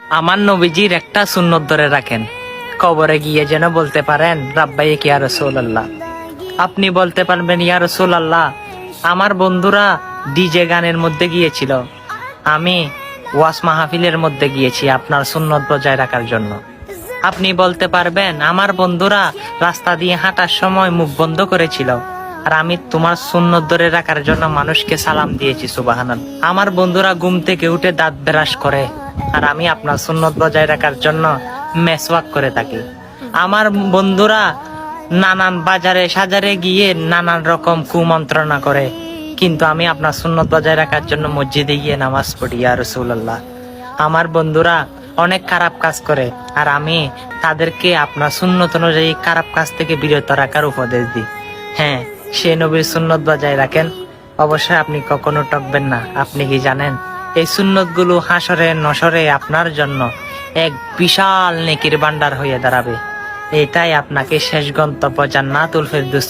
আমার নবীজির একটা সুন্নত ধরে রাখেন, কবরে গিয়ে যেন বলতে পারেন রাব্বাইক ইয়া রাসূলুল্লাহ। আপনি বলতে পারবেন ইয়া রাসূলুল্লাহ, আমার বন্ধুরা ডিজে গানের মধ্যে গিয়েছিল, আমি ওয়াজ মাহফিলের মধ্যে গিয়েছি আপনার সুন্নত বজায় রাখার জন্য। আপনি বলতে পারবেন আমার বন্ধুরা রাস্তা দিয়ে হাঁটার সময় মুখ বন্ধ করেছিল, আর আমি তোমার সুন্নত ধরে রাখার জন্য মানুষকে সালাম দিয়েছি। সুবহানাল্লাহ। আমার বন্ধুরা ঘুম থেকে উঠে দাঁত ব্রাশ করে, আর আমি আপনার সুন্নত বজায় রাখার জন্য মেসওয়াক করে থাকি। আমার বন্ধুরা নানান বাজারে সাজারে গিয়ে নানান রকম কুমন্ত্রণা করে, কিন্তু আমি আপনার সুন্নত বজায় রাখার জন্য মসজিদে গিয়ে নামাজ পড়ি ইয়া রাসূলুল্লাহ। আমার বন্ধুরা অনেক খারাপ কাজ করে, আর আমি তাদেরকে আপনার সুন্নত অনুযায়ী খারাপ কাজ থেকে বিরত রাখার উপদেশ দিই। হ্যাঁ, সে নবীর সুন্নত বজায় রাখেন, অবশ্যই আপনি কখনো টকবেন না। আপনি কি জানেন এই সুন্নত গুলো হাসরে নসরে আপনার জন্য এক বিশাল নেকির ভান্ডার হয়ে দাঁড়াবে। এটাই আপনাকে শেষ গন্তব্য জান্নাতুল ফেরদৌস